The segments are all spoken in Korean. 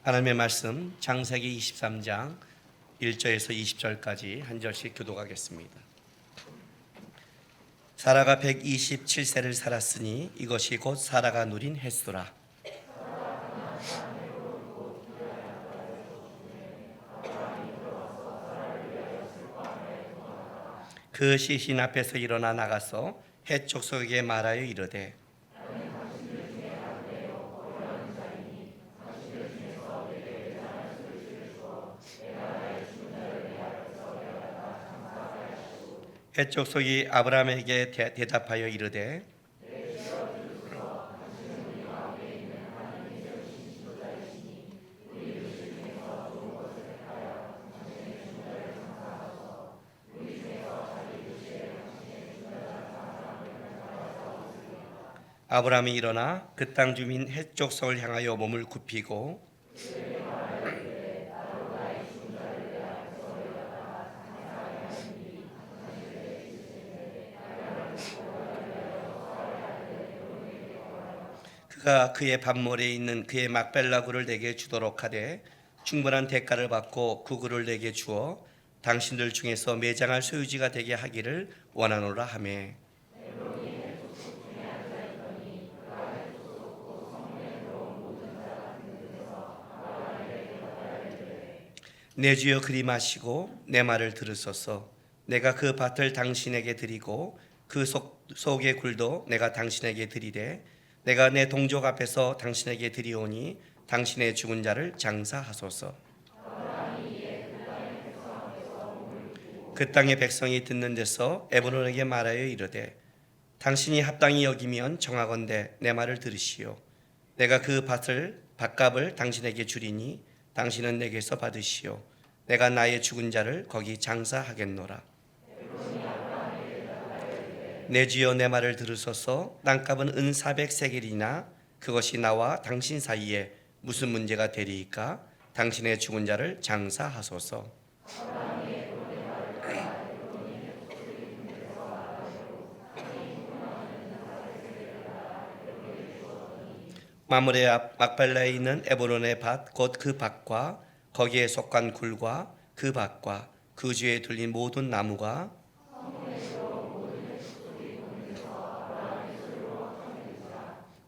하나님의 말씀 창세기 23장 1절에서 20절까지 한 절씩 교독하겠습니다. 사라가 127세를 살았으니 이것이 곧 사라가 누린 햇수라. 그 시신 앞에서 일어나 나가서 햇 족속에게 말하여 이르되 햇 족속이 아브라함에게 대답하여 이르되 아브라함이 일어나 그 땅 주민 햇 족속을 향하여 몸을 굽히고 그가 그의 밭모리에 있는 그의 막벨라 굴을 내게 주도록 하되 충분한 대가를 받고 그 굴을 내게 주어 당신들 중에서 매장할 소유지가 되게 하기를 원하노라 하매 내 주여 그리 마시고 내 말을 들으소서. 내가 그 밭을 당신에게 드리고 그 속의 굴도 내가 당신에게 드리되 내가 내 동족 앞에서 당신에게 드리오니 당신의 죽은 자를 장사하소서. 그 땅의 백성이 듣는 데서 에브론에게 말하여 이르되 당신이 합당히 여기면 정하건대 내 말을 들으시오. 내가 그 밭값을 당신에게 주리니 당신은 내게서 받으시오. 내가 나의 죽은 자를 거기 장사하겠노라. 내 주여 내 말을 들으소서. 땅값은 은 400세겔이나 그것이 나와 당신 사이에 무슨 문제가 되리이까? 당신의 죽은 자를 장사하소서. 마므레 앞 막벨라에 있는 에브론의 밭 곧 그 밭과 거기에 속한 굴과 그 밭과 그 주에 둘린 모든 나무가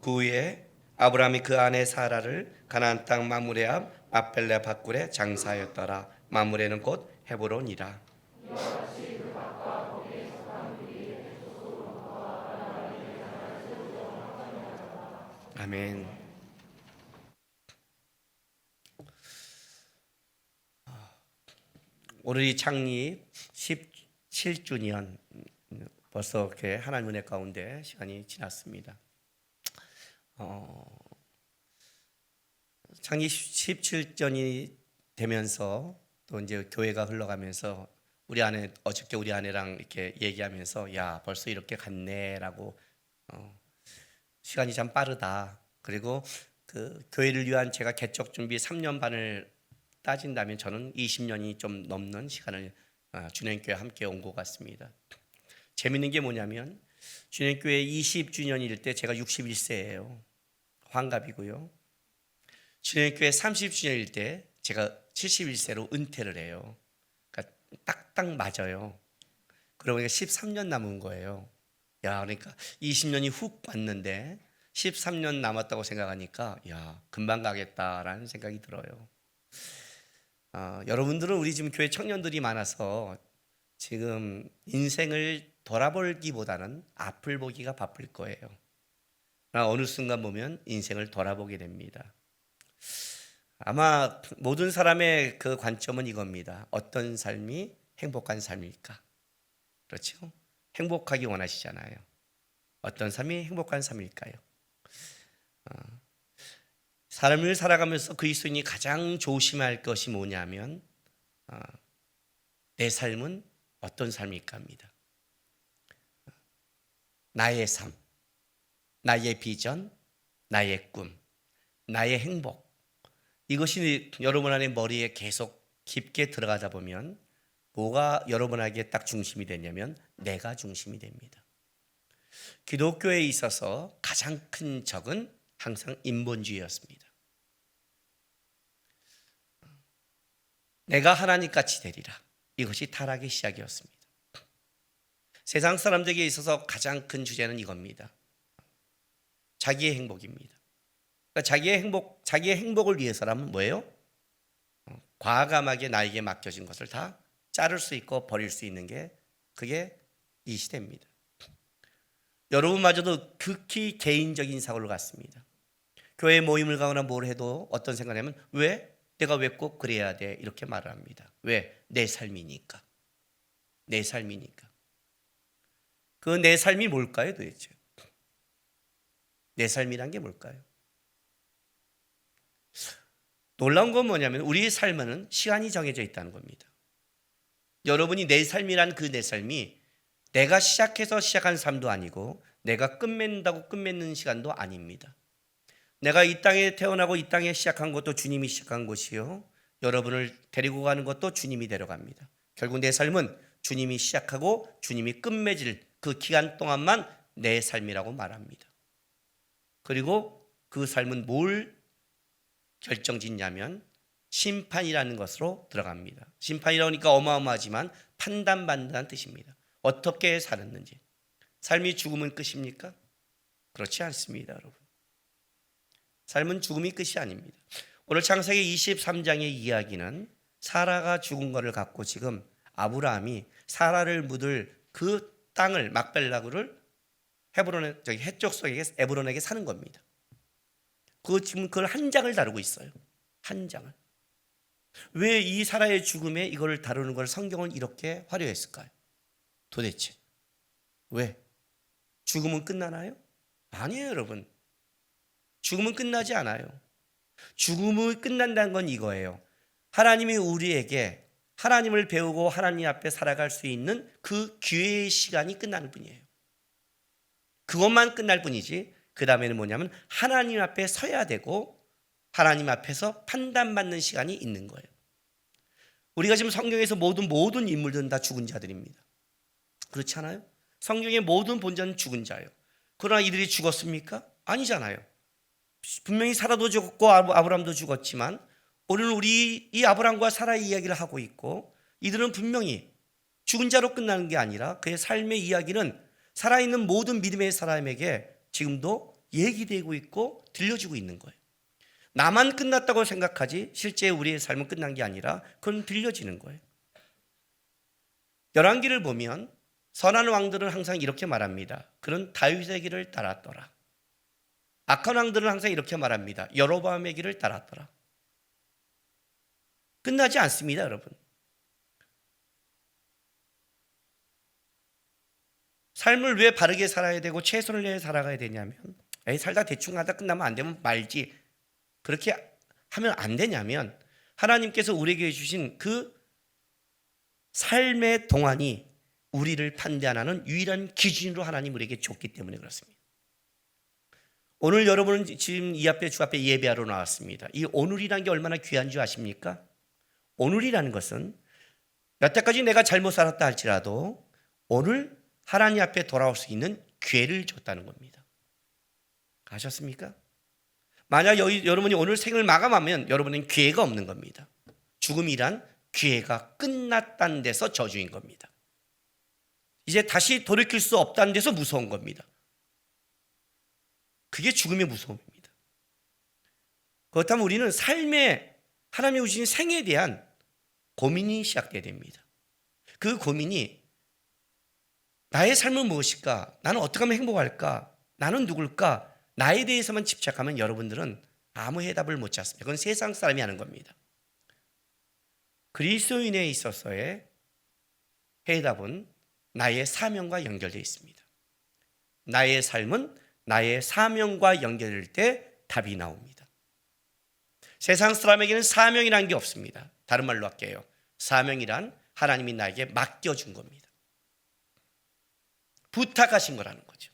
그 후에 아브라함이 그 아내 사라를 가나안 땅 마므레 앞 막벨라 밭굴에 장사하였더라. 마므레는 곧 헤브론이라. 아멘. 오늘이 창립 17주년 벌써 이렇게 하나님 은혜 가운데 시간이 지났습니다. 창립 17주년이 되면서 또 이제 교회가 흘러가면서 어저께 우리 아내랑 이렇게 얘기하면서 야 벌써 이렇게 갔네라고 시간이 참 빠르다. 그리고 그 교회를 위한 제가 개척 준비 3년 반을 따진다면 저는 20년이 좀 넘는 시간을 주님교회 함께 온 것 같습니다. 재밌는 게 뭐냐면 주님교회 20주년일 때 제가 61세예요. 환갑이고요. 주님교회 30주년일 때 제가 71세로 은퇴를 해요. 그러니까 딱딱 맞아요. 그러고 보니까 13년 남은 거예요. 야, 그러니까 20년이 훅 왔는데 13년 남았다고 생각하니까 야, 금방 가겠다라는 생각이 들어요. 여러분들은 우리 지금 교회 청년들이 많아서 지금 인생을 돌아보기보다는 앞을 보기가 바쁠 거예요. 그러나 어느 순간 보면 인생을 돌아보게 됩니다. 아마 모든 사람의 그 관점은 이겁니다. 어떤 삶이 행복한 삶일까? 그렇죠? 행복하기 원하시잖아요. 어떤 삶이 행복한 삶일까요? 삶을 살아가면서 그리스도인이 가장 조심할 것이 뭐냐면 내 삶은 어떤 삶일까 합니다. 나의 삶, 나의 비전, 나의 꿈, 나의 행복, 이것이 여러분 안에 머리에 계속 깊게 들어가다 보면 뭐가 여러분에게 딱 중심이 되냐면 내가 중심이 됩니다. 기독교에 있어서 가장 큰 적은 항상 인본주의였습니다. 내가 하나님같이 되리라. 이것이 타락의 시작이었습니다. 세상 사람들에게 있어서 가장 큰 주제는 이겁니다. 자기의 행복입니다. 그러니까 자기의 행복을 위해서라면 뭐예요? 과감하게 나에게 맡겨진 것을 다 자를 수 있고 버릴 수 있는 게 그게 이 시대입니다. 여러분마저도 극히 개인적인 사고를 갖습니다. 교회 모임을 가거나 뭘 해도 어떤 생각을 하면 내가 왜 꼭 그래야 돼? 이렇게 말을 합니다. 왜? 내 삶이니까. 내 삶이니까. 그 내 삶이 뭘까요 도대체? 내 삶이란 게 뭘까요? 놀라운 건 뭐냐면 우리의 삶에는 시간이 정해져 있다는 겁니다. 여러분이 내 삶이란 그 내 삶이 내가 시작해서 시작한 삶도 아니고 내가 끝맺는다고 끝맺는 시간도 아닙니다. 내가 이 땅에 태어나고 이 땅에 시작한 것도 주님이 시작한 것이요, 여러분을 데리고 가는 것도 주님이 데려갑니다. 결국 내 삶은 주님이 시작하고 주님이 끝맺을 그 기간 동안만 내 삶이라고 말합니다. 그리고 그 삶은 뭘 결정짓냐면 심판이라는 것으로 들어갑니다. 심판이라니까 어마어마하지만 판단받는다는 뜻입니다. 어떻게 살았는지. 삶이 죽으면 끝입니까? 그렇지 않습니다, 여러분. 삶은 죽음이 끝이 아닙니다. 오늘 창세기 23장의 이야기는 사라가 죽은 것을 갖고 지금 아브라함이 사라를 묻을 그 땅을 막벨라구를 해쪽 속에 에브론에게 사는 겁니다. 지금 그걸 한 장을 다루고 있어요. 한 장을. 왜 이 사라의 죽음에 이걸 다루는 걸 성경은 이렇게 화려했을까요? 도대체 왜? 죽음은 끝나나요? 아니에요, 여러분. 죽음은 끝나지 않아요. 죽음이 끝난다는 건 이거예요. 하나님이 우리에게 하나님을 배우고 하나님 앞에 살아갈 수 있는 그 기회의 시간이 끝나는 뿐이에요. 그것만 끝날 뿐이지 그 다음에는 뭐냐면 하나님 앞에 서야 되고 하나님 앞에서 판단받는 시간이 있는 거예요. 우리가 지금 성경에서 모든 인물들은 다 죽은 자들입니다. 그렇지 않아요? 성경의 모든 본자는 죽은 자예요. 그러나 이들이 죽었습니까? 아니잖아요. 분명히 사라도 죽었고 아브라함도 죽었지만 오늘 우리 이 아브라함과 사라의 이야기를 하고 있고 이들은 분명히 죽은 자로 끝나는 게 아니라 그의 삶의 이야기는 살아있는 모든 믿음의 사람에게 지금도 얘기되고 있고 들려지고 있는 거예요. 나만 끝났다고 생각하지 실제 우리의 삶은 끝난 게 아니라 그건 들려지는 거예요. 열왕기를 보면 선한 왕들은 항상 이렇게 말합니다. 그는 다윗의 길을 따랐더라. 악한 왕들은 항상 이렇게 말합니다. 여로보암의 길을 따랐더라. 끝나지 않습니다, 여러분. 삶을 왜 바르게 살아야 되고 최선을 다해 살아가야 되냐면 살다 대충 하다 끝나면 안 되면 말지 그렇게 하면 안 되냐면 하나님께서 우리에게 주신 그 삶의 동안이 우리를 판단하는 유일한 기준으로 하나님 우리에게 줬기 때문에 그렇습니다. 오늘 여러분은 지금 주 앞에 예배하러 나왔습니다. 이 오늘이라는 게 얼마나 귀한 줄 아십니까? 오늘이라는 것은 여태까지 내가 잘못 살았다 할지라도 오늘 하나님 앞에 돌아올 수 있는 기회를 줬다는 겁니다. 아셨습니까? 만약 여러분이 오늘 생을 마감하면 여러분은 기회가 없는 겁니다. 죽음이란 기회가 끝났다는 데서 저주인 겁니다. 이제 다시 돌이킬 수 없다는 데서 무서운 겁니다. 그게 죽음의 무서움입니다. 그렇다면 우리는 삶에 하나님이 주신 생에 대한 고민이 시작돼야 됩니다. 그 고민이 나의 삶은 무엇일까? 나는 어떻게 하면 행복할까? 나는 누굴까? 나에 대해서만 집착하면 여러분들은 아무 해답을 못 찾습니다. 그건 세상 사람이 하는 겁니다. 그리스도인에 있어서의 해답은 나의 사명과 연결되어 있습니다. 나의 삶은 나의 사명과 연결될 때 답이 나옵니다. 세상 사람에게는 사명이라는 게 없습니다. 다른 말로 할게요. 사명이란 하나님이 나에게 맡겨준 겁니다. 부탁하신 거라는 거죠.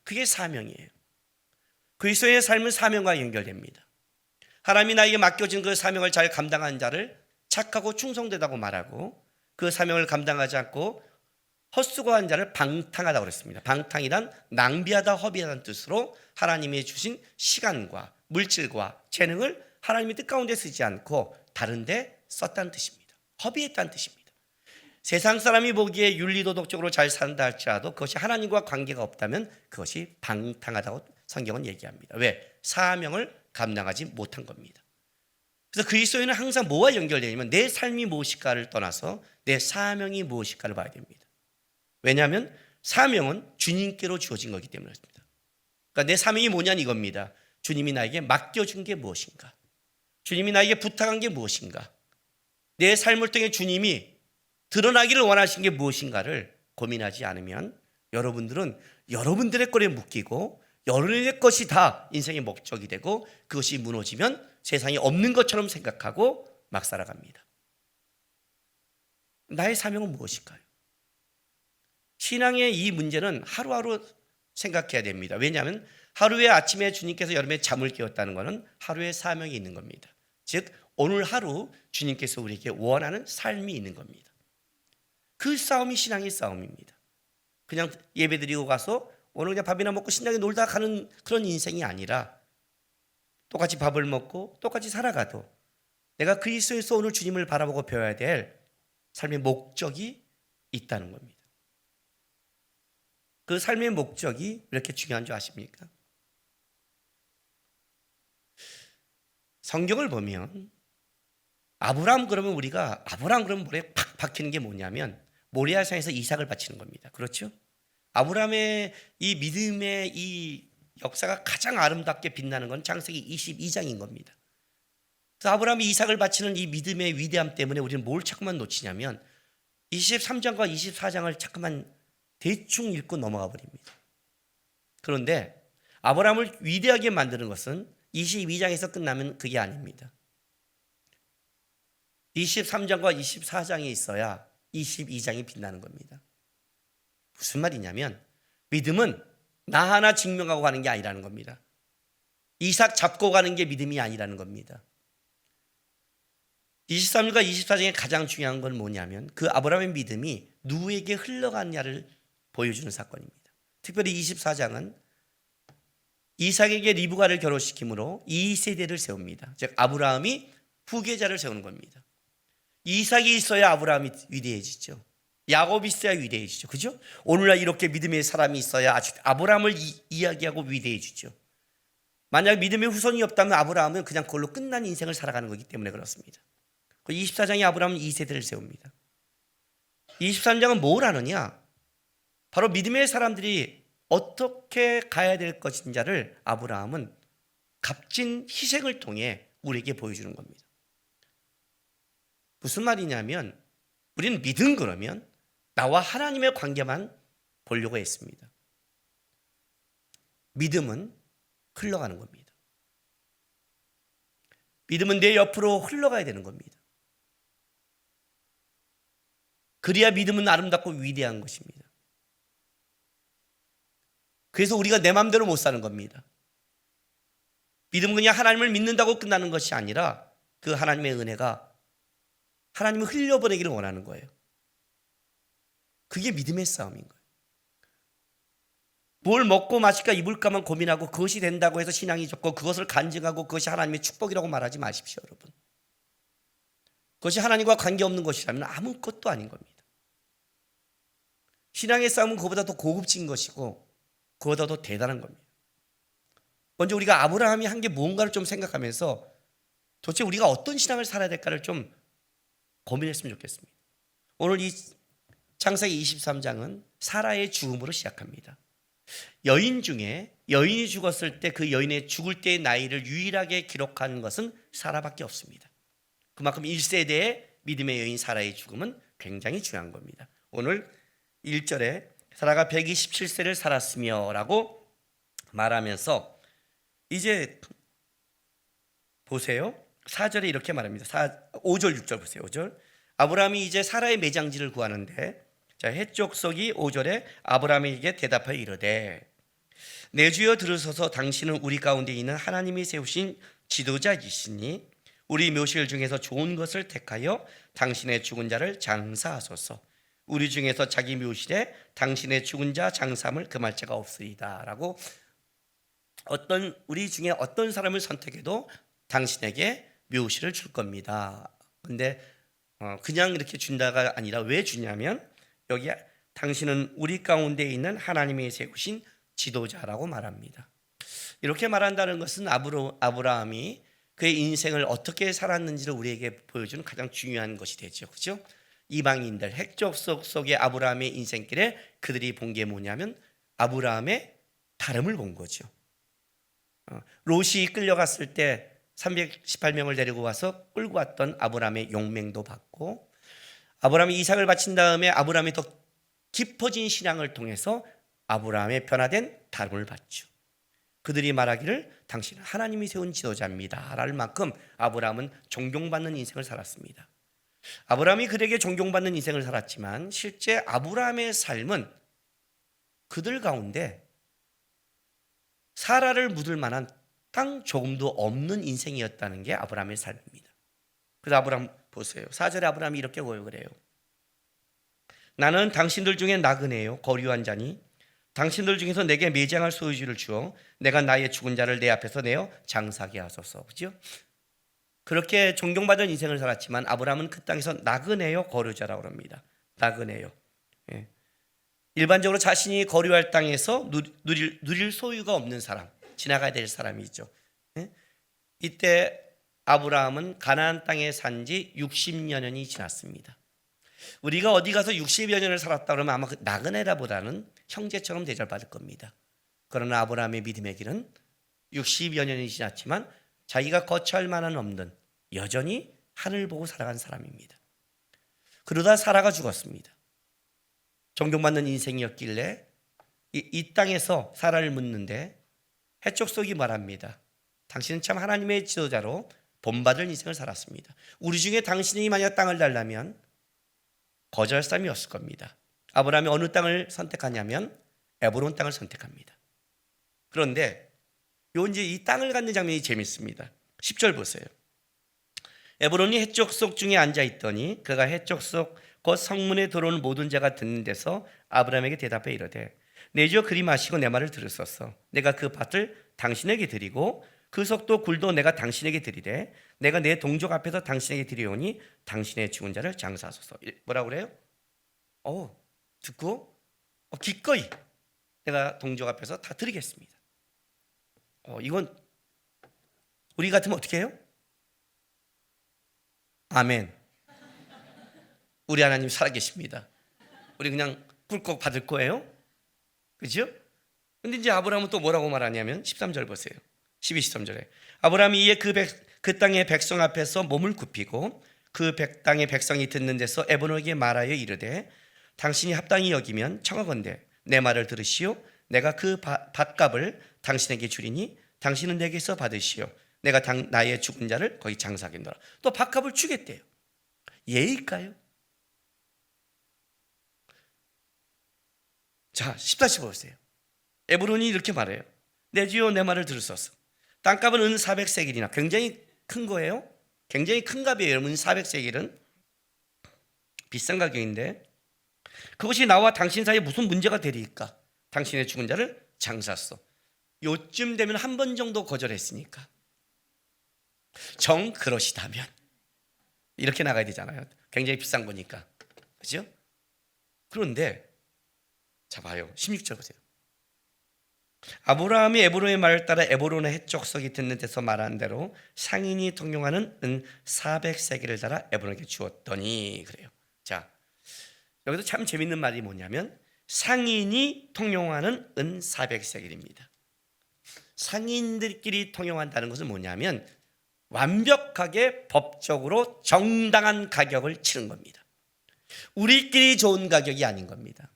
그게 사명이에요. 그리스도의 삶은 사명과 연결됩니다. 하나님이 나에게 맡겨진 그 사명을 잘 감당한 자를 착하고 충성되다고 말하고 그 사명을 감당하지 않고 헛수고한 자를 방탕하다고 그랬습니다. 방탕이란 낭비하다 허비하다는 뜻으로 하나님이 주신 시간과 물질과 재능을 하나님의 뜻 가운데 쓰지 않고 다른 데 썼다는 뜻입니다. 허비했다는 뜻입니다. 세상 사람이 보기에 윤리도덕적으로 잘 산다 할지라도 그것이 하나님과 관계가 없다면 그것이 방탕하다고 성경은 얘기합니다. 왜? 사명을 감당하지 못한 겁니다. 그래서 그리스도인은 항상 뭐와 연결되냐면 내 삶이 무엇일까를 떠나서 내 사명이 무엇일까를 봐야 됩니다. 왜냐하면 사명은 주님께로 주어진 거기 때문에 그렇습니다. 그러니까 내 사명이 뭐냐는 이겁니다. 주님이 나에게 맡겨준 게 무엇인가? 주님이 나에게 부탁한 게 무엇인가? 내 삶을 통해 주님이 드러나기를 원하신 게 무엇인가를 고민하지 않으면 여러분들은 여러분들의 거에 묶이고 여러분의 것이 다 인생의 목적이 되고 그것이 무너지면 세상에 없는 것처럼 생각하고 막 살아갑니다. 나의 사명은 무엇일까요? 신앙의 이 문제는 하루하루 생각해야 됩니다. 왜냐하면 하루에 아침에 주님께서 여러분의 잠을 깨웠다는 것은 하루의 사명이 있는 겁니다. 즉 오늘 하루 주님께서 우리에게 원하는 삶이 있는 겁니다. 그 싸움이 신앙의 싸움입니다. 그냥 예배드리고 가서 오늘 그냥 밥이나 먹고 신나게 놀다 가는 그런 인생이 아니라 똑같이 밥을 먹고 똑같이 살아가도 내가 그리스도에서 오늘 주님을 바라보고 배워야 될 삶의 목적이 있다는 겁니다. 그 삶의 목적이 왜 이렇게 중요한 줄 아십니까? 성경을 보면 아브라함 그러면 우리가 아브라함 그러면 머리에 팍 박히는 게 뭐냐면 모리아산에서 이삭을 바치는 겁니다. 그렇죠? 아브라함의 이 믿음의 이 역사가 가장 아름답게 빛나는 건 창세기 22장인 겁니다. 그래서 아브라함이 이삭을 바치는 이 믿음의 위대함 때문에 우리는 뭘 자꾸만 놓치냐면 23장과 24장을 자꾸만 대충 읽고 넘어가 버립니다. 그런데 아브라함을 위대하게 만드는 것은 22장에서 끝나면 그게 아닙니다. 23장과 24장이 있어야 22장이 빛나는 겁니다. 무슨 말이냐면 믿음은 나 하나 증명하고 가는 게 아니라는 겁니다. 이삭 잡고 가는 게 믿음이 아니라는 겁니다. 23절과 24장에 가장 중요한 건 뭐냐면 그 아브라함의 믿음이 누구에게 흘러갔냐를 보여주는 사건입니다. 특별히 24장은 이삭에게 리브가를 결혼시킴으로 2세대를 세웁니다. 즉 아브라함이 후계자를 세우는 겁니다. 이삭이 있어야 아브라함이 위대해지죠. 야곱이 있어야 위대해지죠. 그죠? 오늘날 이렇게 믿음의 사람이 있어야 아주 아브라함을 이야기하고 위대해지죠. 만약 믿음의 후손이 없다면 아브라함은 그냥 그걸로 끝난 인생을 살아가는 거기 때문에 그렇습니다. 24장에 아브라함은 2세대를 세웁니다. 23장은 뭘 하느냐? 바로 믿음의 사람들이 어떻게 가야 될 것인지를 아브라함은 값진 희생을 통해 우리에게 보여주는 겁니다. 무슨 말이냐면 우리는 믿음 그러면 나와 하나님의 관계만 보려고 했습니다. 믿음은 흘러가는 겁니다. 믿음은 내 옆으로 흘러가야 되는 겁니다. 그래야 믿음은 아름답고 위대한 것입니다. 그래서 우리가 내 마음대로 못 사는 겁니다. 믿음은 그냥 하나님을 믿는다고 끝나는 것이 아니라 그 하나님의 은혜가 하나님을 흘려보내기를 원하는 거예요. 그게 믿음의 싸움인 거예요. 뭘 먹고 마실까 입을까만 고민하고 그것이 된다고 해서 신앙이 좋고 그것을 간증하고 그것이 하나님의 축복이라고 말하지 마십시오, 여러분. 그것이 하나님과 관계없는 것이라면 아무것도 아닌 겁니다. 신앙의 싸움은 그보다 더 고급진 것이고 그보다 더 대단한 겁니다. 먼저 우리가 아브라함이 한 게 무언가를 좀 생각하면서 도대체 우리가 어떤 신앙을 살아야 될까를 좀 고민했으면 좋겠습니다. 오늘 이 창세기 23장은 사라의 죽음으로 시작합니다. 여인 중에 여인이 죽었을 때 그 여인의 죽을 때의 나이를 유일하게 기록하는 것은 사라밖에 없습니다. 그만큼 1세대의 믿음의 여인 사라의 죽음은 굉장히 중요한 겁니다. 오늘 1절에 사라가 127세를 살았으며 라고 말하면서 이제 보세요. 4절에 이렇게 말합니다. 5절 6절 보세요. 5절 아브라함이 이제 사라의 매장지를 구하는데 자, 해족속이 5절에 아브라함에게 대답하여 이르되 내 주여 들으소서 당신은 우리 가운데 있는 하나님이 세우신 지도자이시니 우리 묘실 중에서 좋은 것을 택하여 당신의 죽은 자를 장사하소서. 우리 중에서 자기 묘실에 당신의 죽은 자 장사함을 금할 자가 없으리다 라고 우리 중에 어떤 사람을 선택해도 당신에게 묘실을 줄 겁니다. 근데 그냥 이렇게 준다가 아니라 왜 주냐면 여기 당신은 우리 가운데 있는 하나님이 세우신 지도자라고 말합니다. 이렇게 말한다는 것은 아브라함이 그의 인생을 어떻게 살았는지를 우리에게 보여주는 가장 중요한 것이 되죠. 그렇죠? 이방인들 핵족속 속의 아브라함의 인생길에 그들이 본 게 뭐냐면 아브라함의 다름을 본 거죠. 롯이 끌려갔을 때 318명을 데리고 와서 끌고 왔던 아브라함의 용맹도 받고, 아브라함이 이삭을 바친 다음에 아브라함이 더 깊어진 신앙을 통해서 아브라함의 변화된 다름을 받죠. 그들이 말하기를 당신은 하나님이 세운 지도자입니다 라는 만큼 아브라함은 존경받는 인생을 살았습니다. 아브라함이 그에게 존경받는 인생을 살았지만 실제 아브라함의 삶은 그들 가운데 사라를 묻을 만한 땅 조금도 없는 인생이었다는 게 아브라함의 삶입니다. 그래서 아브라함 보세요. 4절에 아브라함이 이렇게 고백을 해요. 나는 당신들 중에 나그네요 거류한 자니 당신들 중에서 내게 매장할 소유주를 주어 내가 나의 죽은 자를 내 앞에서 내어 장사하게 하소서. 그죠? 그렇게 존경받은 인생을 살았지만 아브라함은 그 땅에서 나그네요 거류자라고 합니다. 나그네요. 예. 일반적으로 자신이 거류할 땅에서 누릴 소유가 없는 사람, 지나가야 될 사람이죠. 예? 이때 아브라함은 가나안 땅에 산 지 60여 년이 지났습니다. 우리가 어디 가서 60여 년을 살았다 그러면 아마 그 나그네라보다는 형제처럼 대접받을 겁니다. 그러나 아브라함의 믿음의 길은 60여 년이 지났지만 자기가 거처할 만한 없는 여전히 하늘 보고 살아간 사람입니다. 그러다 사라가 죽었습니다. 존경받는 인생이었길래 이 땅에서 사라를 묻는데 해족속이 말합니다. 당신은 참 하나님의 지도자로 본받을 인생을 살았습니다. 우리 중에 당신이 만약 땅을 달라면 거절할 사람이 없을 겁니다. 아브라함이 어느 땅을 선택하냐면 에브론 땅을 선택합니다. 그런데 이제 이 땅을 갖는 장면이 재밌습니다. 10절 보세요. 에브론이 해족속 중에 앉아 있더니 그가 해족속 곧 성문에 들어오는 모든 자가 듣는 데서 아브라함에게 대답해 이르되 내 주여 그리 마시고 내 말을 들으소서. 내가 그 밭을 당신에게 드리고 그 속도 굴도 내가 당신에게 드리되 내가 내 동족 앞에서 당신에게 드리오니 당신의 죽은 자를 장사하소서. 뭐라고 그래요? 듣고 기꺼이 내가 동족 앞에서 다 드리겠습니다. 이건 우리 같으면 어떻게 해요? 아멘. 우리 하나님 살아계십니다. 우리 그냥 꿀꺽 받을 거예요. 그죠? 근데 이제 아브라함은 또 뭐라고 말하냐면 13절 보세요. 12, 13절에 아브라함이 이에 그 땅의 백성 앞에서 몸을 굽히고 그 땅의 백성이 듣는 데서 에브론에게 말하여 이르되 당신이 합당히 여기면 청하건대 내 말을 들으시오. 내가 그 밭값을 당신에게 주리니 당신은 내게서 받으시오. 내가 나의 죽은 자를 거기 장사하겠노라. 또 밭값을 주겠대요. 예일까요? 자, 14절 보세요. 에브론이 이렇게 말해요. 내 주여 내 말을 들으소서. 땅값은 은 400세겔이나 굉장히 큰 거예요. 굉장히 큰 값이에요. 은 400세겔은 비싼 가격인데 그것이 나와 당신 사이에 무슨 문제가 되리까? 당신의 죽은 자를 장사했어. 요쯤 되면 한 번 정도 거절했으니까 정 그러시다면 이렇게 나가야 되잖아요. 굉장히 비싼 거니까. 그죠? 그런데 자 봐요. 16절 보세요. 아브라함이 에브론의 말을 따라 에브론의 해족속이 듣는 데서 말한 대로 상인이 통용하는 은 400세겔을 달아 에브론에게 주었더니 그래요. 자, 여기서 참 재밌는 말이 뭐냐면 상인이 통용하는 은 400세겔입니다. 상인들끼리 통용한다는 것은 뭐냐면 완벽하게 법적으로 정당한 가격을 치는 겁니다. 우리끼리 좋은 가격이 아닌 겁니다.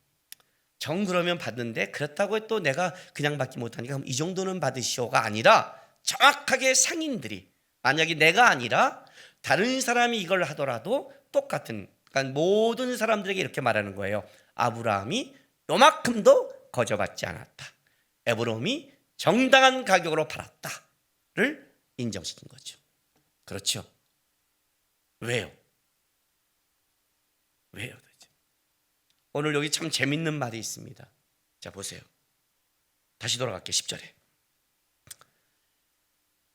정 그러면 받는데 그렇다고 또 내가 그냥 받기 못하니까 그럼 이 정도는 받으시오가 아니라 정확하게 상인들이 만약에 내가 아니라 다른 사람이 이걸 하더라도 똑같은, 그러니까 모든 사람들에게 이렇게 말하는 거예요. 아브라함이 요만큼도 거저받지 않았다. 에브롬이 정당한 가격으로 팔았다를 인정시킨 거죠. 그렇죠? 왜요? 도대체? 오늘 여기 참 재밌는 말이 있습니다. 자 보세요. 다시 돌아갈게요. 10절에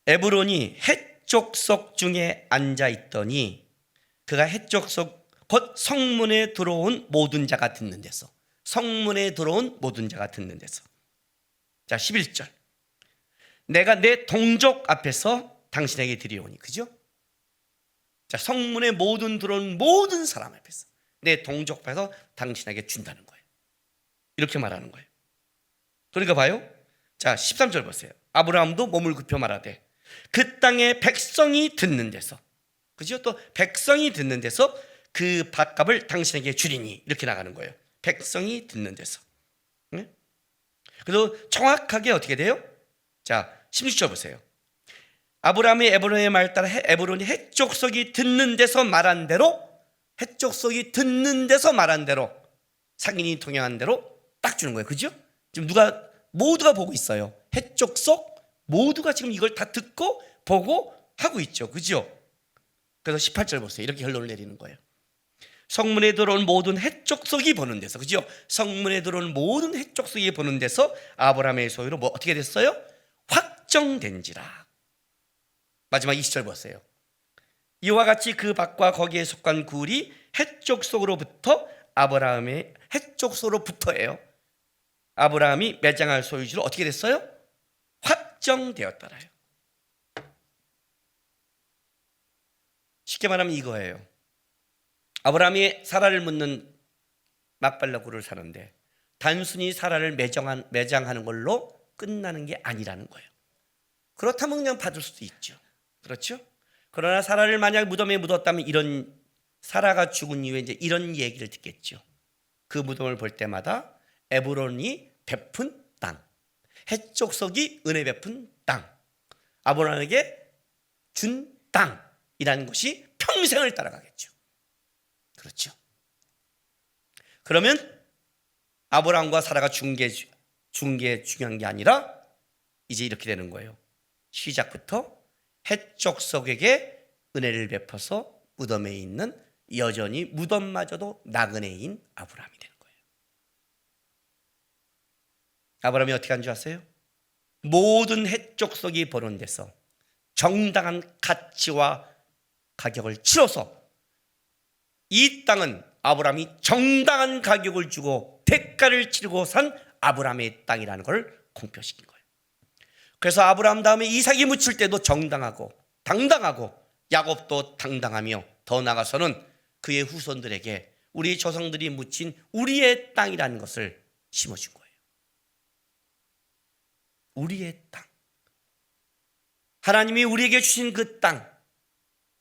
에브론이 헷족속 중에 앉아있더니 그가 헷족속 곧 성문에 들어온 모든 자가 듣는 데서, 성문에 들어온 모든 자가 듣는 데서. 자, 11절. 내가 내 동족 앞에서 당신에게 드리오니. 그죠? 자, 성문에 모든 들어온 모든 사람 앞에서, 내 동족 앞에서 당신에게 준다는 거예요. 이렇게 말하는 거예요. 그러니까 봐요. 자, 13절 보세요. 아브라함도 몸을 굽혀 말하되 그 땅의 백성이 듣는 데서, 그죠? 또 백성이 듣는 데서 그 밥값을 당신에게 주리니. 이렇게 나가는 거예요. 백성이 듣는 데서. 네? 그래서 정확하게 어떻게 돼요? 자, 16절 보세요. 아브라함이 에브론의 말 따라 에브론이 헷족속이 듣는 데서 말한 대로, 헷족속이 듣는 데서 말한 대로, 상인이 통행한 대로 딱 주는 거예요. 그죠? 지금 모두가 보고 있어요. 헷족속 모두가 지금 이걸 다 듣고 보고 하고 있죠. 그죠? 그래서 18절 보세요. 이렇게 결론을 내리는 거예요. 성문에 들어온 모든 헷족속이 보는 데서, 그죠? 성문에 들어온 모든 헷족속이 보는 데서 아브라함의 소유로 뭐 어떻게 됐어요? 확정된지라. 마지막 20절 보세요. 이와 같이 그 밭과 거기에 속한 굴이 헷족속으로부터 아브라함의 헷족속으로부터예요. 아브라함이 매장할 소유지로 어떻게 됐어요? 확정되었더라요. 쉽게 말하면 이거예요. 아브라함이 사라를 묻는 막발라 굴을 사는데 단순히 사라를 매장하는 걸로 끝나는 게 아니라는 거예요. 그렇다면 그냥 받을 수도 있죠. 그렇죠? 그러나 사라를 만약 무덤에 묻었다면 이런, 사라가 죽은 이후에 이제 이런 얘기를 듣겠죠. 그 무덤을 볼 때마다 에브론이 베푼 땅, 헷족속이 은혜 베푼 땅, 아브라함에게 준 땅이라는 것이 평생을 따라가겠죠. 그렇죠? 그러면 아브라함과 사라가 준 게 중요한 게 아니라 이제 이렇게 되는 거예요. 시작부터 헷족속에게 은혜를 베풀어서 무덤에 있는, 여전히 무덤마저도 나그네인 아브라함이 되는 거예요. 아브라함이 어떻게 한 줄 아세요? 모든 헷족속이 보는 데서 정당한 가치와 가격을 치러서 이 땅은 아브라함이 정당한 가격을 주고 대가를 치르고 산 아브라함의 땅이라는 걸 공표시킨 거예요. 그래서 아브라함 다음에 이삭이 묻힐 때도 정당하고 당당하고, 야곱도 당당하며, 더 나아가서는 그의 후손들에게 우리 조상들이 묻힌 우리의 땅이라는 것을 심어준 거예요. 우리의 땅, 하나님이 우리에게 주신 그 땅,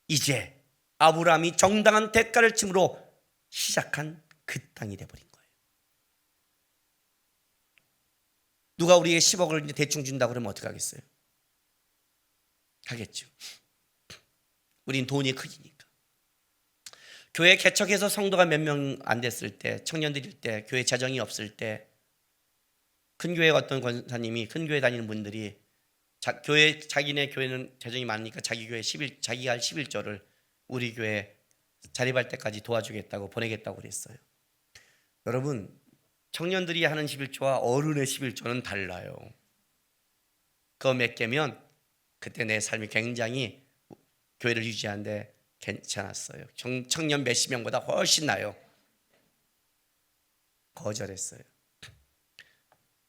이제 아브라함이 정당한 대가를 치므로 시작한 그 땅이 되어버린 거예요. 누가 우리에게 10억을 대충 준다고 그러면 어떻게 하겠어요? 하겠죠. 우린 돈이 크니까. 교회 개척해서 성도가 몇 명 안 됐을 때, 청년들일 때, 교회 재정이 없을 때, 큰 교회 어떤 권사님이, 큰 교회 다니는 분들이 자기네 교회는 재정이 많으니까 자기 교회 자기가 할 11조를 우리 교회 자립할 때까지 도와주겠다고 보내겠다고 그랬어요. 여러분, 청년들이 하는 11조와 어른의 11조는 달라요. 그거 몇 개면 그때 내 삶이 굉장히 교회를 유지하는데 괜찮았어요. 청년 몇십 명보다 훨씬 나요. 거절했어요.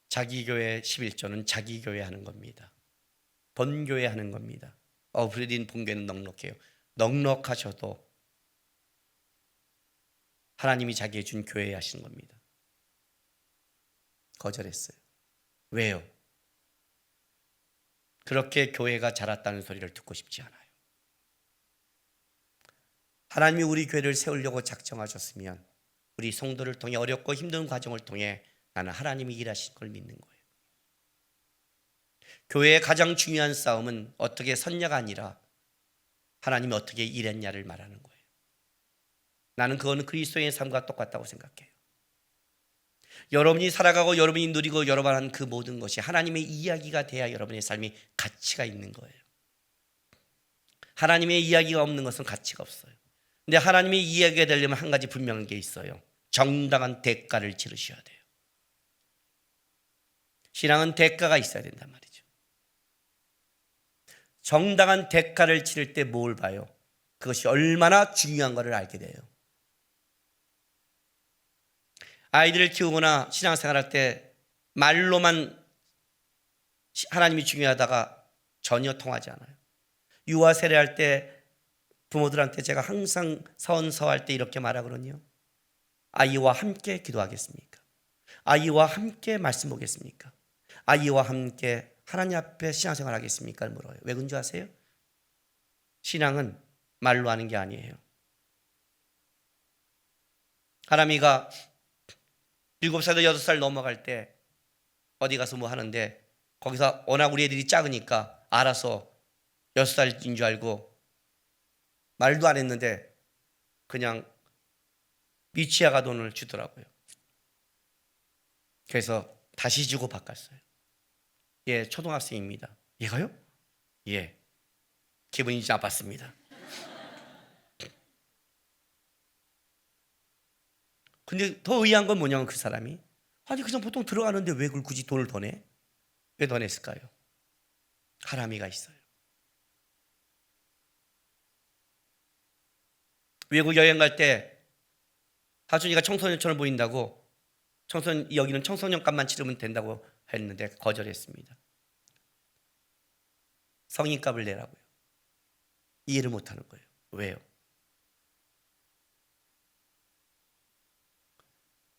자기 교회 11조는 자기 교회 하는 겁니다. 본교회 하는 겁니다. 우리는 본교회는 넉넉해요. 넉넉하셔도 하나님이 자기에 준 교회에 하시는 겁니다. 거절했어요. 왜요? 그렇게 교회가 자랐다는 소리를 듣고 싶지 않아요. 하나님이 우리 교회를 세우려고 작정하셨으면 우리 성도를 통해 어렵고 힘든 과정을 통해 나는 하나님이 일하실 걸 믿는 거예요. 교회의 가장 중요한 싸움은 어떻게 섰냐가 아니라 하나님이 어떻게 일했냐를 말하는 거예요. 나는 그거는 그리스도의 삶과 똑같다고 생각해요. 여러분이 살아가고 여러분이 누리고 여러분 하는 그 모든 것이 하나님의 이야기가 돼야 여러분의 삶이 가치가 있는 거예요. 하나님의 이야기가 없는 것은 가치가 없어요. 근데 하나님의 이야기가 되려면 한 가지 분명한 게 있어요. 정당한 대가를 치르셔야 돼요. 신앙은 대가가 있어야 된단 말이죠. 정당한 대가를 치를 때 뭘 봐요? 그것이 얼마나 중요한 것을 알게 돼요. 아이들을 키우거나 신앙생활할 때 말로만 하나님이 중요하다가 전혀 통하지 않아요. 유아 세례할 때 부모들한테 제가 항상 선서할 때 이렇게 말하거든요. 아이와 함께 기도하겠습니까? 아이와 함께 말씀 보겠습니까? 아이와 함께 하나님 앞에 신앙생활 하겠습니까? 물어요. 왜 그런 줄 아세요? 신앙은 말로 하는 게 아니에요. 하람이가 7살에서 6살 넘어갈 때 어디 가서 뭐 하는데 거기서 워낙 우리 애들이 작으니까 알아서 6살인 줄 알고 말도 안 했는데 그냥 미취아가 돈을 주더라고요. 그래서 다시 주고 바꿨어요. 예, 초등학생입니다. 얘가요? 예, 기분이 좀 나빴습니다. 근데 더 의아한 건 뭐냐면 그 사람이 아니 그냥 보통 들어가는데 왜 그걸 굳이 돈을 더 내? 왜 더 냈을까요? 하람이가 있어요. 외국 여행 갈 때 하준이가 청소년처럼 보인다고 여기는 청소년값만 치르면 된다고 했는데 거절했습니다. 성인값을 내라고요. 이해를 못하는 거예요. 왜요?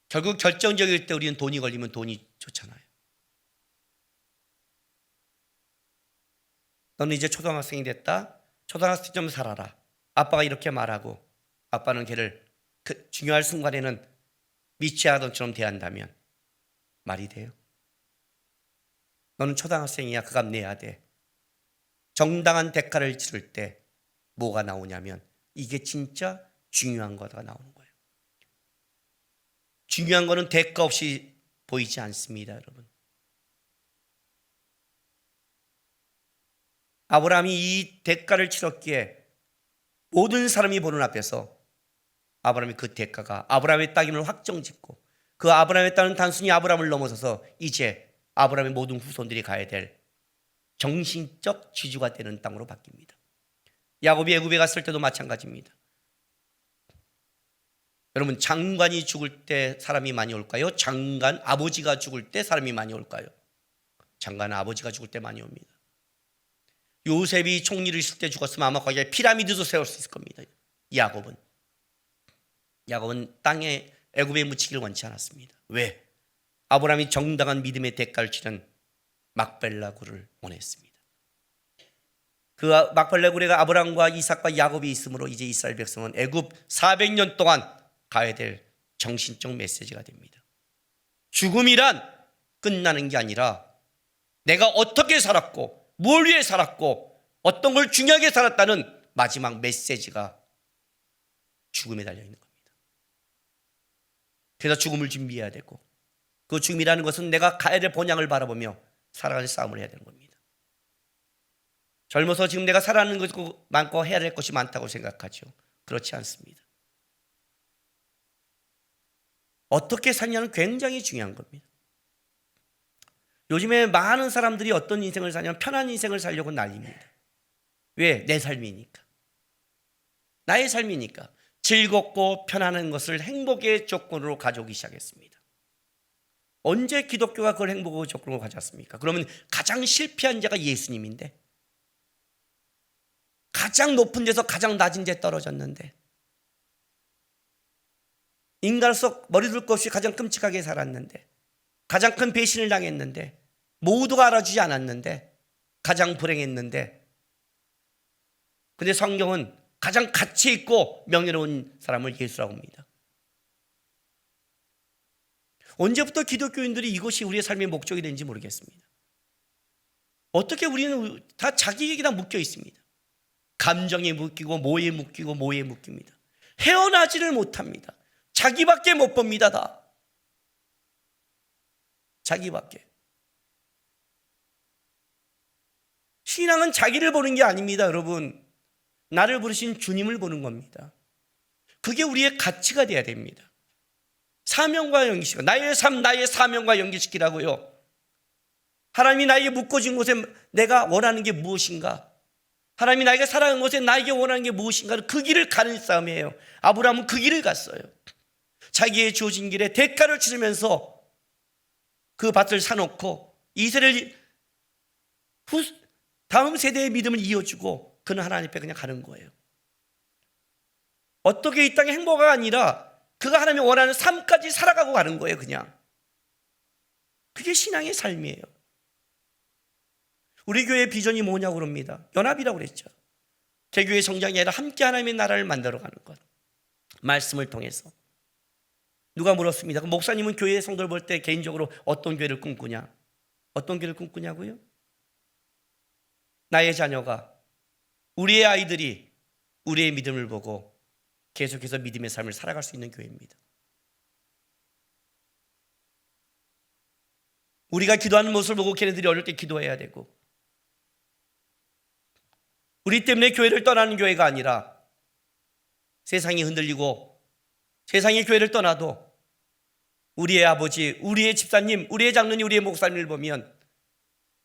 결국 결정적일 때 우리는 돈이 걸리면 돈이 좋잖아요. 너는 이제 초등학생이 됐다. 초등학생 좀 살아라. 아빠가 이렇게 말하고 아빠는 걔를 그 중요할 순간에는 미취하던처럼 대한다면 말이 돼요? 너는 초등학생이야. 그 값 내야 돼. 정당한 대가를 치를 때 뭐가 나오냐면 이게 진짜 중요한 거가 나오는 거예요. 중요한 거는 대가 없이 보이지 않습니다, 여러분. 아브라함이 이 대가를 치렀기에 모든 사람이 보는 앞에서 아브라함이 그 대가가 아브라함의 땅임을 확정짓고 그 아브라함의 땅은 단순히 아브라함을 넘어서서 이제 아브라함의 모든 후손들이 가야 될 정신적 지주가 되는 땅으로 바뀝니다. 야곱이 애굽에 갔을 때도 마찬가지입니다. 여러분, 장관이 죽을 때 사람이 많이 올까요? 장관 아버지가 죽을 때 사람이 많이 올까요? 장관 아버지가 죽을 때 많이 옵니다. 요셉이 총리를 있을 때 죽었으면 아마 거기에 피라미드도 세울 수 있을 겁니다. 야곱은 땅에 애굽에 묻히기를 원치 않았습니다. 왜? 아브라함이 정당한 믿음의 대가를 치른 막벨라 굴을 원했습니다. 그 막벨라 굴에 아브라함과 이삭과 야곱이 있으므로 이제 이스라엘 백성은 애굽 400년 동안 가야 될 정신적 메시지가 됩니다. 죽음이란 끝나는 게 아니라 내가 어떻게 살았고 뭘 위해 살았고 어떤 걸 중요하게 살았다는 마지막 메시지가 죽음에 달려있는 겁니다. 그래서 죽음을 준비해야 되고 그 죽음이라는 것은 내가 가야 될 본향을 바라보며 살아가는 싸움을 해야 되는 겁니다. 젊어서 지금 내가 살아가는 것 많고 해야 될 것이 많다고 생각하죠. 그렇지 않습니다. 어떻게 살냐는 굉장히 중요한 겁니다. 요즘에 많은 사람들이 어떤 인생을 사냐면 편한 인생을 살려고 난립니다. 왜? 내 삶이니까. 나의 삶이니까. 즐겁고 편안한 것을 행복의 조건으로 가져오기 시작했습니다. 언제 기독교가 그걸 행복의 조건으로 가져왔습니까? 그러면 가장 실패한 자가 예수님인데 가장 높은 데서 가장 낮은 데 떨어졌는데 인간으로서 머리둘 것 없이 가장 끔찍하게 살았는데 가장 큰 배신을 당했는데 모두가 알아주지 않았는데 가장 불행했는데 근데 성경은 가장 가치 있고 명예로운 사람을 예수라고 합니다. 언제부터 기독교인들이 이것이 우리의 삶의 목적이 되는지 모르겠습니다. 어떻게 우리는 다 자기에게 다 묶여 있습니다. 감정에 묶이고 뭐에 묶이고 뭐에 묶입니다. 헤어나지를 못합니다. 자기밖에 못 봅니다. 다 자기밖에. 신앙은 자기를 보는 게 아닙니다, 여러분. 나를 부르신 주님을 보는 겁니다. 그게 우리의 가치가 돼야 됩니다. 사명과 연결시키고 나의 삶, 나의 사명과 연결시키라고요. 하나님이 나에게 묶어진 곳에 내가 원하는 게 무엇인가? 하나님이 나에게 사랑하는 것에 나에게 원하는 게 무엇인가를 그 길을 가는 싸움이에요. 아브라함은 그 길을 갔어요. 자기의 주어진 길에 대가를 치르면서 그 밭을 사놓고 이스라엘 다음 세대의 믿음을 이어주고 그는 하나님 앞에 그냥 가는 거예요. 어떻게 이 땅의 행복가 아니라 그가 하나님이 원하는 삶까지 살아가고 가는 거예요. 그냥 그게 신앙의 삶이에요. 우리 교회의 비전이 뭐냐고 그럽니다. 연합이라고 그랬죠. 개교의 성장이 아니라 함께 하나님의 나라를 만들어가는 것, 말씀을 통해서. 누가 물었습니다. 그럼 목사님은 교회 성도를 볼 때 개인적으로 어떤 교회를 꿈꾸냐? 어떤 교회를 꿈꾸냐고요? 나의 자녀가, 우리의 아이들이 우리의 믿음을 보고 계속해서 믿음의 삶을 살아갈 수 있는 교회입니다. 우리가 기도하는 모습을 보고 걔네들이 어릴 때 기도해야 되고, 우리 때문에 교회를 떠나는 교회가 아니라 세상이 흔들리고 세상이 교회를 떠나도 우리의 아버지, 우리의 집사님, 우리의 장로님, 우리의 목사님을 보면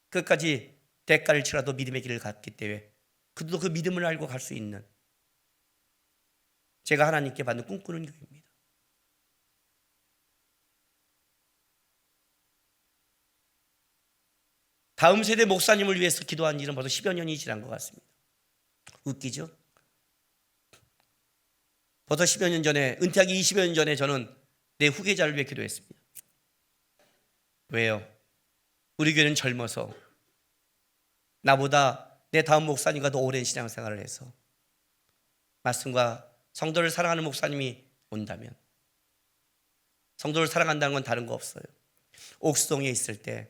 끝까지 대가를 치라도 믿음의 길을 갔기 때문에 그도 그 믿음을 알고 갈 수 있는, 제가 하나님께 받는 꿈꾸는 교회입니다. 다음 세대 목사님을 위해서 기도한 일은 벌써 10여 년이 지난 것 같습니다. 웃기죠? 벌써 10여 년 전에, 은퇴하기 20여 년 전에 저는 내 후계자를 위해 기도했습니다. 왜요? 우리 교회는 젊어서 나보다 내 다음 목사님과 더 오랜 신앙생활을 해서 말씀과 성도를 사랑하는 목사님이 온다면, 성도를 사랑한다는 건 다른 거 없어요. 옥수동에 있을 때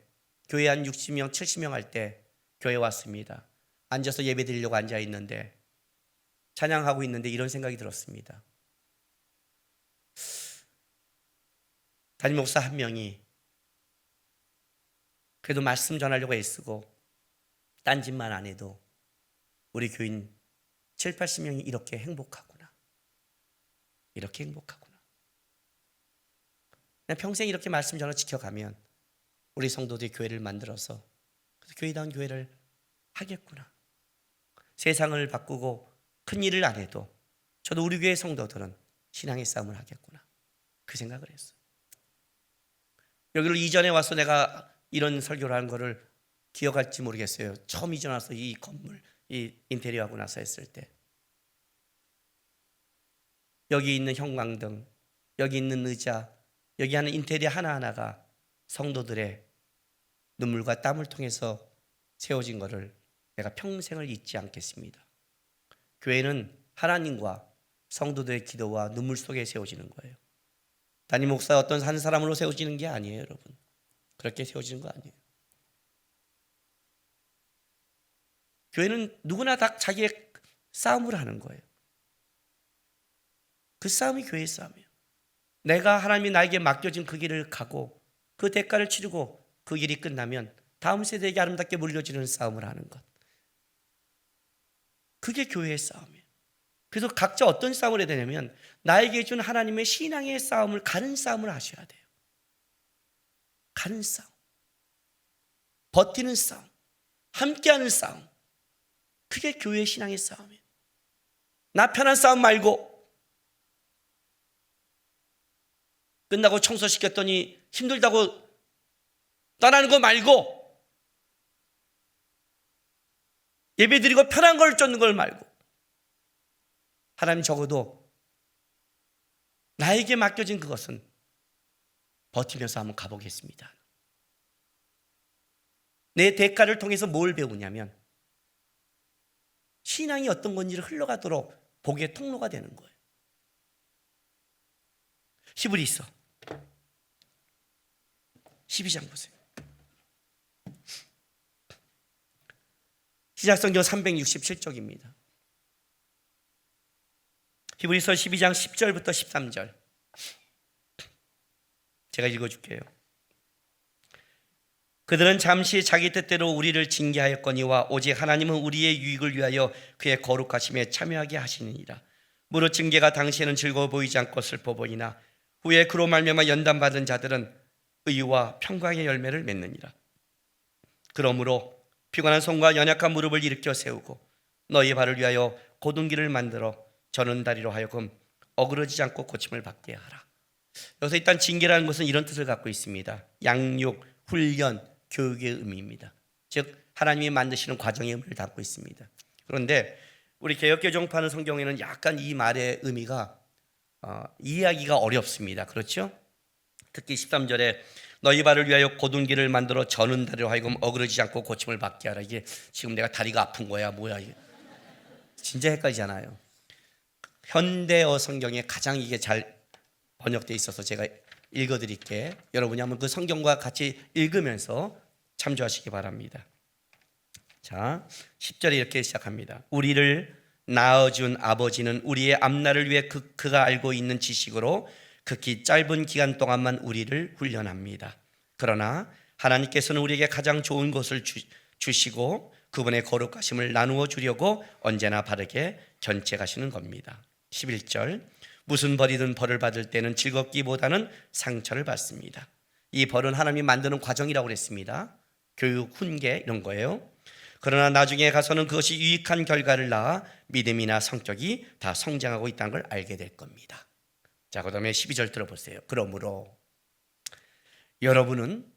교회 한 60명, 70명 할 때 교회 왔습니다. 앉아서 예배 드리려고 앉아 있는데, 찬양하고 있는데 이런 생각이 들었습니다. 담임 목사 한 명이 그래도 말씀 전하려고 애쓰고 딴짓만 안 해도 우리 교인 7, 80명이 이렇게 행복하구나. 이렇게 행복하구나. 그냥 평생 이렇게 말씀 전하 지켜가면 우리 성도들이 교회를 만들어서 교회다운 교회를 하겠구나. 세상을 바꾸고 큰 일을 안 해도 저도 우리 교회 성도들은 신앙의 싸움을 하겠구나. 그 생각을 했어요. 여기를 이전에 와서 내가 이런 설교를 하는 거를 기억할지 모르겠어요. 처음 이전 와서 이 건물, 이 인테리어 하고 나서 했을 때 여기 있는 형광등, 여기 있는 의자, 여기 하는 인테리어 하나하나가 성도들의 눈물과 땀을 통해서 세워진 것을 내가 평생을 잊지 않겠습니다. 교회는 하나님과 성도들의 기도와 눈물 속에 세워지는 거예요. 담임 목사 어떤 한 사람으로 세워지는 게 아니에요, 여러분. 그렇게 세워지는 거 아니에요. 교회는 누구나 다 자기의 싸움을 하는 거예요. 그 싸움이 교회의 싸움이에요. 내가 하나님이 나에게 맡겨진 그 길을 가고 그 대가를 치르고 그 길이 끝나면 다음 세대에게 아름답게 물려지는 싸움을 하는 것. 그게 교회의 싸움이에요. 그래서 각자 어떤 싸움을 해야 되냐면 나에게 준 하나님의 신앙의 싸움을 가는 싸움을 하셔야 돼요. 가는 싸움, 버티는 싸움, 함께하는 싸움. 그게 교회의 신앙의 싸움이에요. 나 편한 싸움 말고, 끝나고 청소시켰더니 힘들다고 떠나는 거 말고, 예배드리고 편한 걸 쫓는 걸 말고, 하나님 적어도 나에게 맡겨진 그것은 버티면서 한번 가보겠습니다. 내 대가를 통해서 뭘 배우냐면 신앙이 어떤 건지를 흘러가도록 복의 통로가 되는 거예요. 히브리서 12장 보세요. 시작성경 367쪽입니다. 히브리서 12장 10절부터 13절 제가 읽어줄게요. 그들은 잠시 자기 뜻대로 우리를 징계하였거니와 오직 하나님은 우리의 유익을 위하여 그의 거룩하심에 참여하게 하시느니라. 무릇 징계가 당시에는 즐거워 보이지 않고 슬퍼 보이나 후에 그로 말미암아 연단받은 자들은 의와 평강의 열매를 맺느니라. 그러므로 피곤한 손과 연약한 무릎을 일으켜 세우고 너희 발을 위하여 곧은 길을 만들어 저는 다리로 하여금 어그러지지 않고 고침을 받게 하라. 여기서 일단 징계라는 것은 이런 뜻을 갖고 있습니다. 양육, 훈련, 교육의 의미입니다. 즉 하나님이 만드시는 과정의 의미를 담고 있습니다. 그런데 우리 개역개정파는 성경에는 약간 이 말의 의미가 이해하기가 어렵습니다. 그렇죠? 특히 13절에 너희 발을 위하여 곧은 길을 만들어 저는 다리로 하여금 어그러지지 않고 고침을 받게 하라. 이게 지금 내가 다리가 아픈 거야 뭐야 이게. 진짜 헷갈리잖아요. 현대어 성경에 가장 이게 잘 번역되어 있어서 제가 읽어드릴게. 여러분이 한번 그 성경과 같이 읽으면서 참조하시기 바랍니다. 자, 10절에 이렇게 시작합니다. 우리를 낳아준 아버지는 우리의 앞날을 위해 그가 알고 있는 지식으로 극히 짧은 기간 동안만 우리를 훈련합니다. 그러나 하나님께서는 우리에게 가장 좋은 것을 주시고 그분의 거룩하심을 나누어 주려고 언제나 바르게 견책하시는 겁니다. 11절 무슨 벌이든 벌을 받을 때는 즐겁기보다는 상처를 받습니다. 이 벌은 하나님이 만드는 과정이라고 그랬습니다. 교육, 훈계 이런 거예요. 그러나 나중에 가서는 그것이 유익한 결과를 낳아 믿음이나 성격이 다 성장하고 있다는 걸 알게 될 겁니다. 자, 그 다음에 12절 들어보세요. 그러므로 여러분은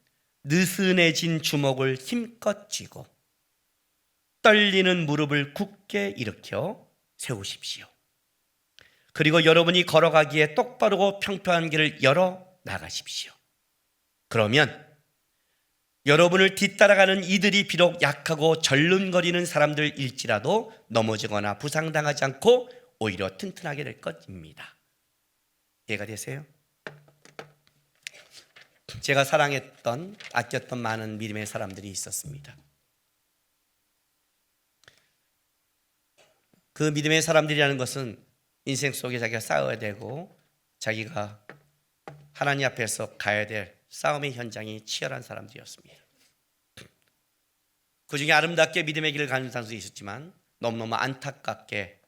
느슨해진 주먹을 힘껏 쥐고 떨리는 무릎을 굳게 일으켜 세우십시오. 그리고 여러분이 걸어가기에 똑바르고 평평한 길을 열어 나가십시오. 그러면 여러분을 뒤따라가는 이들이 비록 약하고 절름거리는 사람들일지라도 넘어지거나 부상당하지 않고 오히려 튼튼하게 될 것입니다. 이해가 되세요? 제가 사랑했던, 아꼈던 많은 믿음의 사람들이 있었습니다. 그 믿음의 사람들이라는 것은 인생 속에 자기가 싸워야 되고 자기가 하나님 앞에서 가야 될 싸움의 현장이 치열한 사람들이었습니다. 그 중에 아름답게 믿음의 길을 가는 사람도 있었지만 너무너무 안타깝게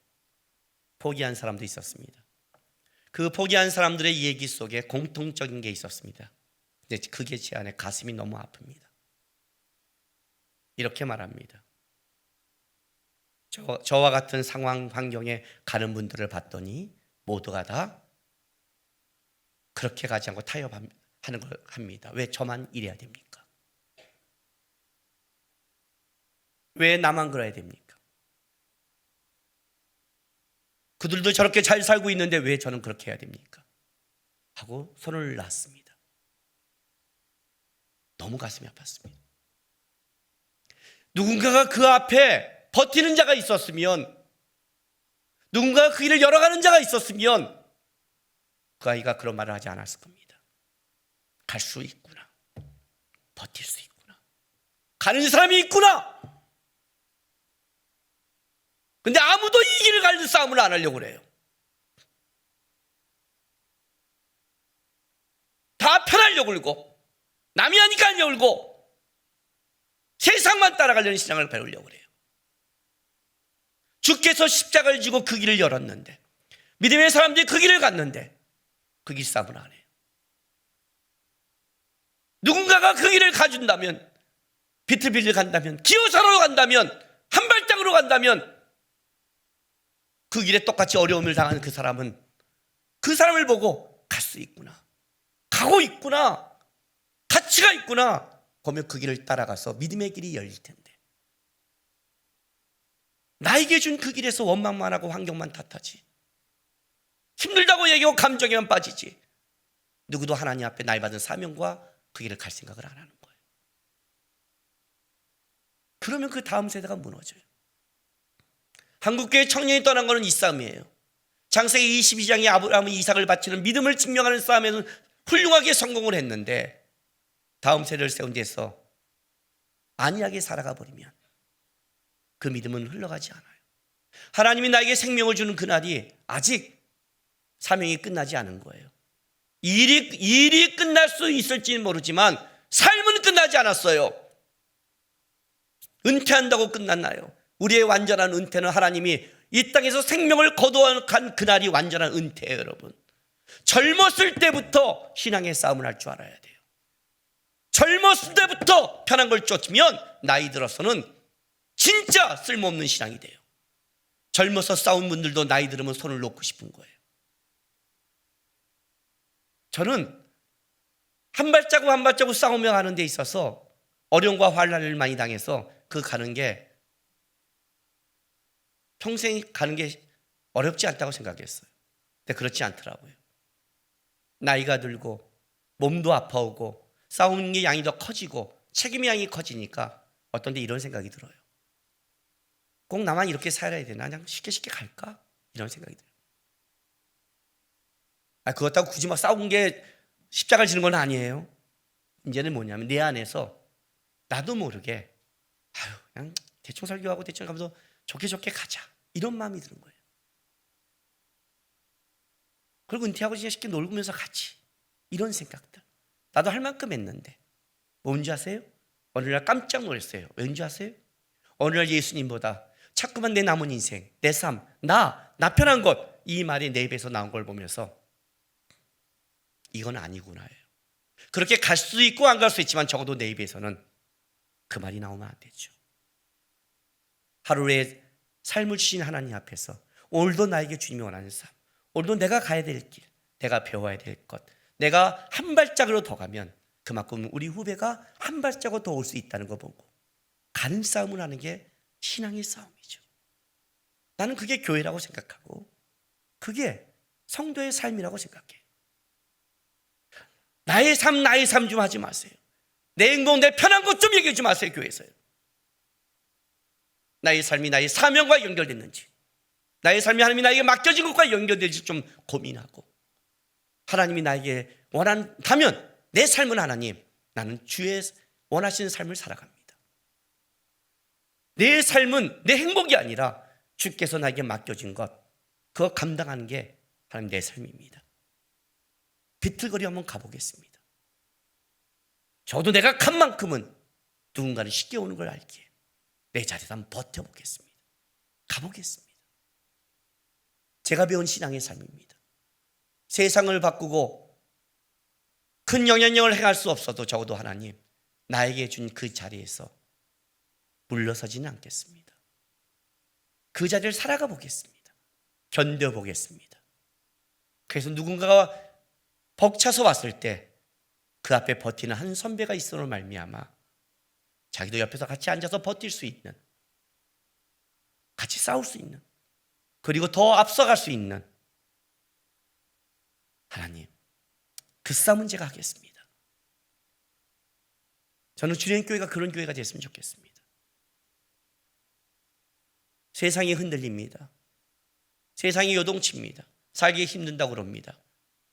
포기한 사람도 있었습니다. 그 포기한 사람들의 얘기 속에 공통적인 게 있었습니다. 근데 그게 제 안에 가슴이 너무 아픕니다. 이렇게 말합니다. 저와 같은 상황 환경에 가는 분들을 봤더니 모두가 다 그렇게 가지 않고 타협하는 걸 합니다. 왜 저만 이래야 됩니까? 왜 나만 그래야 됩니까? 그들도 저렇게 잘 살고 있는데 왜 저는 그렇게 해야 됩니까? 하고 손을 놨습니다. 너무 가슴이 아팠습니다. 누군가가 그 앞에 버티는 자가 있었으면, 누군가가 그 길을 열어가는 자가 있었으면 그 아이가 그런 말을 하지 않았을 겁니다. 갈 수 있구나, 버틸 수 있구나, 가는 사람이 있구나. 근데 아무도 이 길을 가는 싸움을 안 하려고 그래요. 다 편하려고 그러고 남이 하니까 하려고 그러고 세상만 따라가려는 신앙을 배우려고 그래요. 주께서 십자가를 지고 그 길을 열었는데, 믿음의 사람들이 그 길을 갔는데 그 길 싸움을 안 해요. 누군가가 그 길을 가준다면, 비틀비틀 간다면, 기어사로 간다면, 한 발짝으로 간다면 그 길에 똑같이 어려움을 당하는 그 사람은 그 사람을 보고 갈 수 있구나, 가고 있구나, 가치가 있구나, 보면 그 길을 따라가서 믿음의 길이 열릴 텐데, 나에게 준 그 길에서 원망만 하고 환경만 탓하지, 힘들다고 얘기하고 감정에만 빠지지, 누구도 하나님 앞에 나이 받은 사명과 그 길을 갈 생각을 안 하는 거예요. 그러면 그 다음 세대가 무너져요. 한국교회 청년이 떠난 것은 이 싸움이에요. 창세기 22장에 아브라함은 이삭을 바치는 믿음을 증명하는 싸움에는 훌륭하게 성공을 했는데, 다음 세대를 세운 데서 안이하게 살아가 버리면 그 믿음은 흘러가지 않아요. 하나님이 나에게 생명을 주는 그날이 아직 사명이 끝나지 않은 거예요. 일이 끝날 수 있을지는 모르지만 삶은 끝나지 않았어요. 은퇴한다고 끝났나요? 우리의 완전한 은퇴는 하나님이 이 땅에서 생명을 거두어간 그날이 완전한 은퇴예요. 여러분, 젊었을 때부터 신앙의 싸움을 할 줄 알아야 돼요. 젊었을 때부터 편한 걸 쫓으면 나이 들어서는 진짜 쓸모없는 신앙이 돼요. 젊어서 싸운 분들도 나이 들으면 손을 놓고 싶은 거예요. 저는 한 발자국 한 발자국 싸우며 가는 데 있어서 어려움과 환난을 많이 당해서 그 가는 게 평생 가는 게 어렵지 않다고 생각했어요. 근데 그렇지 않더라고요. 나이가 들고 몸도 아파오고 싸우는 게 양이 더 커지고 책임의 양이 커지니까 어떤 데 이런 생각이 들어요. 꼭 나만 이렇게 살아야 되나? 그냥 쉽게 갈까? 이런 생각이 들어요. 그렇다고 굳이 막 싸운 게 십자가를 지는 건 아니에요. 이제는 뭐냐면 내 안에서 나도 모르게 그냥 대충 설교하고 대충 가면서 좋게 가자, 이런 마음이 드는 거예요. 그리고 은퇴하고 진짜 쉽게 놀면서 가지, 이런 생각들. 나도 할 만큼 했는데. 뭔지 아세요? 어느 날 깜짝 놀랐어요. 왠지 아세요? 어느 날 예수님보다 자꾸만 내 남은 인생, 내 삶, 나 편한 것, 이 말이 내 입에서 나온 걸 보면서 이건 아니구나예요. 그렇게 갈 수도 있고 안 갈 수 있지만 적어도 내 입에서는 그 말이 나오면 안 되죠. 하루의 삶을 주신 하나님 앞에서 오늘도 나에게 주님이 원하는 삶, 오늘도 내가 가야 될 길, 내가 배워야 될 것, 내가 한 발짝으로 더 가면 그만큼 우리 후배가 한 발자국 더 올 수 있다는 거 보고 가는 싸움을 하는 게 신앙의 싸움이죠. 나는 그게 교회라고 생각하고 그게 성도의 삶이라고 생각해. 나의 삶 좀 하지 마세요. 내 행복, 내 편한 것 좀 얘기하지 마세요. 교회에서요. 나의 삶이 나의 사명과 연결됐는지, 나의 삶이 하나님이 나에게 맡겨진 것과 연결될지 좀 고민하고, 하나님이 나에게 원한다면 내 삶은 하나님, 나는 주의 원하시는 삶을 살아갑니다. 내 삶은 내 행복이 아니라 주께서 나에게 맡겨진 것, 그거 감당하는 게 하나님 내 삶입니다. 비틀거리 한번 가보겠습니다. 저도 내가 간 만큼은 누군가는 쉽게 오는 걸 알기에 내 자리에서 한번 버텨보겠습니다. 가보겠습니다. 제가 배운 신앙의 삶입니다. 세상을 바꾸고 큰 영향력을 행할 수 없어도 적어도 하나님, 나에게 준 그 자리에서 물러서지는 않겠습니다. 그 자리를 살아가 보겠습니다. 견뎌보겠습니다. 그래서 누군가가 벅차서 왔을 때 그 앞에 버티는 한 선배가 있으므로 말미암아 자기도 옆에서 같이 앉아서 버틸 수 있는, 같이 싸울 수 있는, 그리고 더 앞서갈 수 있는, 하나님, 그 싸움은 제가 하겠습니다. 저는 주님 교회가 그런 교회가 됐으면 좋겠습니다. 세상이 흔들립니다. 세상이 요동칩니다. 살기 힘든다고 그럽니다.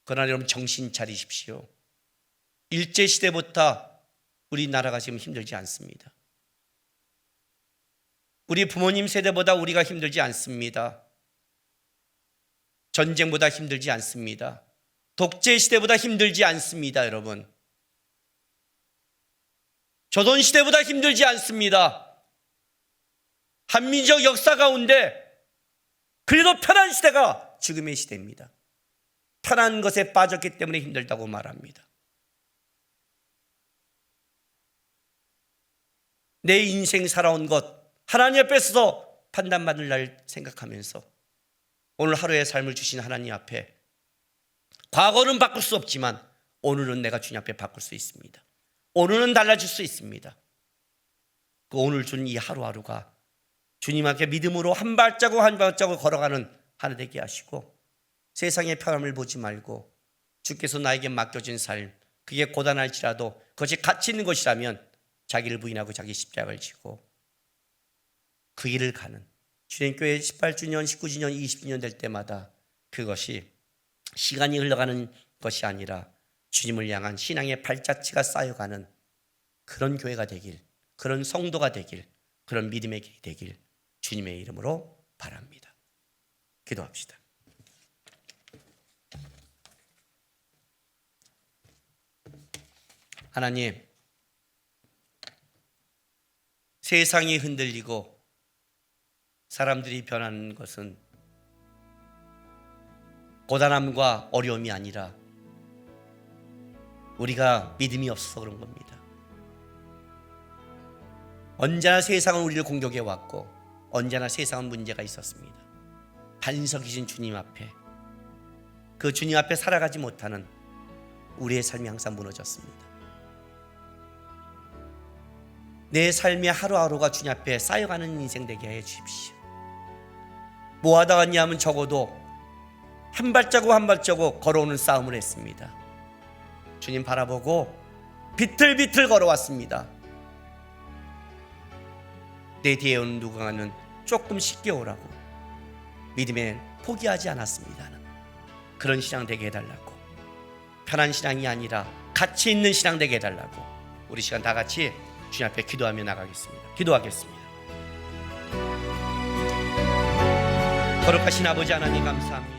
그러나 여러분, 정신 차리십시오. 일제시대부터 우리나라가 지금 힘들지 않습니다. 우리 부모님 세대보다 우리가 힘들지 않습니다. 전쟁보다 힘들지 않습니다. 독재시대보다 힘들지 않습니다. 여러분, 조선시대보다 힘들지 않습니다. 한민족 역사 가운데 그래도 편한 시대가 지금의 시대입니다. 편한 것에 빠졌기 때문에 힘들다고 말합니다. 내 인생 살아온 것 하나님 앞에서 판단받을 날 생각하면서 오늘 하루의 삶을 주신 하나님 앞에, 과거는 바꿀 수 없지만 오늘은 내가 주님 앞에 바꿀 수 있습니다. 오늘은 달라질 수 있습니다. 그 오늘 준 이 하루하루가 주님 앞에 믿음으로 한 발자국 한 발자국 걸어가는 하나 되게 하시고, 세상의 편함을 보지 말고 주께서 나에게 맡겨진 삶, 그게 고단할지라도 그것이 가치 있는 것이라면 자기를 부인하고 자기 십자가를 지고 그 길을 가는, 주님교회 18주년, 19주년, 20주년 될 때마다 그것이 시간이 흘러가는 것이 아니라 주님을 향한 신앙의 발자취가 쌓여가는 그런 교회가 되길, 그런 성도가 되길, 그런 믿음의 길이 되길 주님의 이름으로 바랍니다. 기도합시다. 하나님, 세상이 흔들리고 사람들이 변하는 것은 고단함과 어려움이 아니라 우리가 믿음이 없어서 그런 겁니다. 언제나 세상은 우리를 공격해 왔고 언제나 세상은 문제가 있었습니다. 반석이신 주님 앞에, 그 주님 앞에 살아가지 못하는 우리의 삶이 항상 무너졌습니다. 내 삶의 하루하루가 주님 앞에 쌓여가는 인생 되게 해 주십시오. 뭐 하다 왔냐 하면 적어도 한 발자국 한 발자국 걸어오는 싸움을 했습니다. 주님 바라보고 비틀비틀 걸어왔습니다. 내 뒤에 오는 누군가는 조금 쉽게 오라고 믿음에 포기하지 않았습니다. 그런 신앙 되게 해달라고, 편한 신앙이 아니라 가치 있는 신앙 되게 해달라고 우리 시간 다 같이 주님 앞에 기도하며 나가겠습니다. 기도하겠습니다. 거룩하신 아버지 하나님 감사합니다.